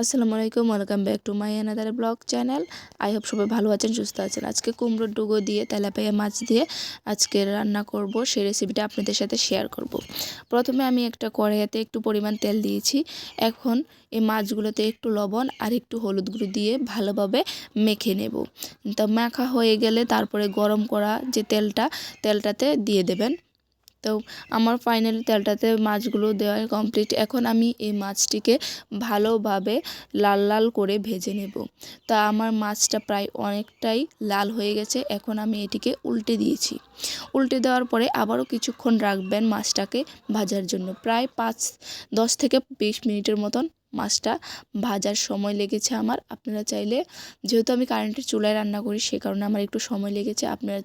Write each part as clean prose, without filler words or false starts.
আসসালামু আলাইকুম, welcome back to my another blog channel. I hope সবাই ভালো আছেন, সুস্থ আছেন। আজকে কুমড়োর ডুগো দিয়ে তেলাপিয়া মাছ দিয়ে আজকে রান্না করব, সেই রেসিপিটা আপনাদের সাথে শেয়ার করব। প্রথমে আমি একটা কড়াইতে একটু পরিমাণ তেল দিয়েছি। এখন এই মাছগুলোতে একটু লবণ আর একটু হলুদ গুঁড়ো দিয়ে ভালোভাবে মেখে নেব। তো মাখা হয়ে গেলে তারপরে গরম করা যে তেলটাতে দিয়ে দেবেন। তো আমার ফাইনালি তেলটাতে মাছগুলো দেওয়া কমপ্লিট। এখন আমি এই মাছটিকে ভালোভাবে লাল লাল করে ভেজে নেব। তা আমার মাছটা প্রায় অনেকটাই লাল হয়ে গেছে। এখন আমি এটিকে উল্টে দিয়েছি। উল্টে দেওয়ার পরে আবারও কিছুক্ষণ রাখবেন মাছটাকে ভাজার জন্য। প্রায় 10 থেকে 20 মিনিটের মতন মাছটা ভাজার সময় লেগেছে আমার। আপনারা চাইলে, যেহেতু আমি কারেন্টের চুলায় রান্না করি সে কারণে আমার একটু সময় লেগেছে। আপনারা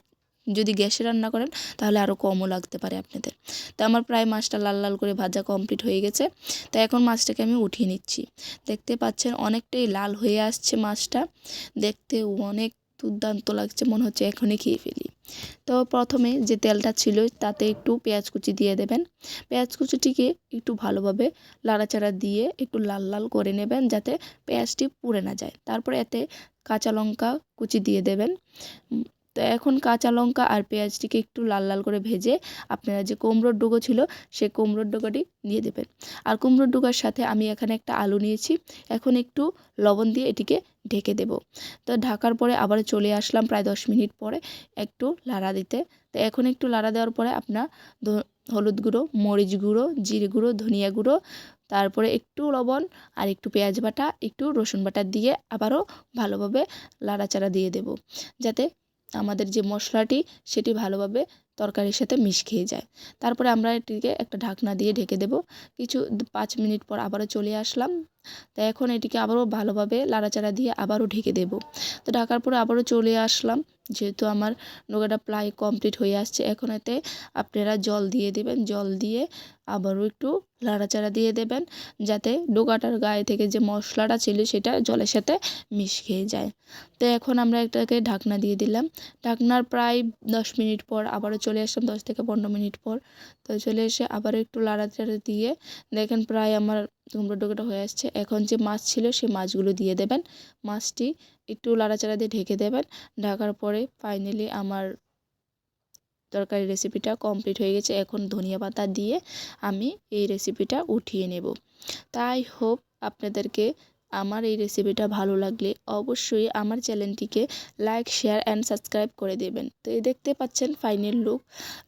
যদি গ্যাসে রান্না করেন তাহলে আরও কমও লাগতে পারে আপনাদের। তো আমার প্রায় মাছটা লাল লাল করে ভাজা কমপ্লিট হয়ে গেছে। তো এখন মাছটাকে আমি উঠিয়ে নিচ্ছি। দেখতে পাচ্ছেন অনেকটাই লাল হয়ে আসছে মাছটা, দেখতে অনেক দুর্দান্ত লাগছে, মনে হচ্ছে এখনই খেয়ে ফেলি। তো প্রথমে যে তেলটা ছিল তাতে একটু পেঁয়াজ কুচি দিয়ে দেবেন। পেঁয়াজ কুচিটিকে একটু ভালোভাবে লাড়াচাড়া দিয়ে একটু লাল লাল করে নেবেন, যাতে পেঁয়াজটি পুড়ে না যায়। তারপরে এতে কাঁচা লঙ্কা কুচি দিয়ে দেবেন। তো এখন কাঁচা লঙ্কা আর পেঁয়াজটিকে একটু লাল লাল করে ভেজে আপনারা যে কুমড়োর ডুগো ছিল সেই কুমড়োর ডুগোটি দিয়ে দেবেন। আর কুমড়োর ডুগার সাথে আমি এখানে একটা আলু নিয়েছি। এখন একটু লবণ দিয়ে এটিকে ঢেকে দেব। তো ঢাকার পরে আবার চলে আসলাম প্রায় 10 মিনিট পরে একটু লাড়া দিতে। তো এখন একটু লাড়া দেওয়ার পরে আপনার হলুদ গুঁড়ো, মরিচ গুঁড়ো, জিরে গুঁড়ো, ধনিয়া গুঁড়ো, তারপরে একটু লবণ আর একটু পেঁয়াজ বাটা, একটু রসুন বাটা দিয়ে আবারও ভালোভাবে লাড়াচাড়া দিয়ে দেব, যাতে আমাদের যে মশলাটি সেটি ভালোভাবে তরকারির সাথে খেয়ে যায়। তারপরে আমরা এটিকে একটা ঢাকনা দিয়ে ঢেকে দেব। 5 মিনিট পর আবারও চলে আসলাম। তো এখন এটিকে আবারও ভালোভাবে লাড়াচাড়া দিয়ে আবারও ঢেকে দেব। তো ঢাকার পরে আবারও চলে আসলাম, যেহেতু আমার ডোগাটা প্রায় কমপ্লিট হয়ে আসছে। এখন এতে আপনারা জল দিয়ে দেবেন। জল দিয়ে আবারও একটু লাড়াচাড়া দিয়ে দেবেন, যাতে ডোগাটার গায়ে থেকে যে মশলাটা ছিল সেটা জলের সাথে খেয়ে যায়। তো এখন আমরা এটাকে ঢাকনা দিয়ে দিলাম। ঢাকনার প্রায় 10 মিনিট পর আবারও চলে আসলাম, 10 থেকে 15 মিনিট পর। তো চলে এসে আবারও একটু লাড়াচাড়া দিয়ে দেখেন প্রায় আমার কুমড়োর ডোকাটা হয়ে আসছে। এখন যে মাছ ছিল সেই মাছগুলো দিয়ে দেবেন। মাছটি একটু লাড়াচাড়া দিয়ে ঢেকে দেবেন। ঢাকার পরে ফাইনালি আমার তরকারি রেসিপিটা কমপ্লিট হয়ে গেছে। এখন ধনিয়া পাতা দিয়ে আমি এই রেসিপিটা উঠিয়ে নেব। তাই হোপ আপনাদেরকে আমার এই রেসিপিটা ভালো লাগলে অবশ্যই আমার চ্যানেলটিকে লাইক, শেয়ার অ্যান্ড সাবস্ক্রাইব করে দেবেন। তো এই দেখতে পাচ্ছেন ফাইনাল লুক।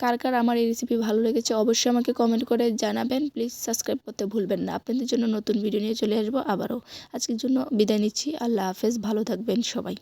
কার কার আমার এই রেসিপি ভালো লেগেছে অবশ্যই আমাকে কমেন্ট করে জানাবেন। প্লিজ সাবস্ক্রাইব করতে ভুলবেন না। আপনাদের জন্য নতুন ভিডিও নিয়ে চলে আসবো আবারও। আজকের জন্য বিদায় নিচ্ছি। আল্লাহ হাফেজ, ভালো থাকবেন সবাই।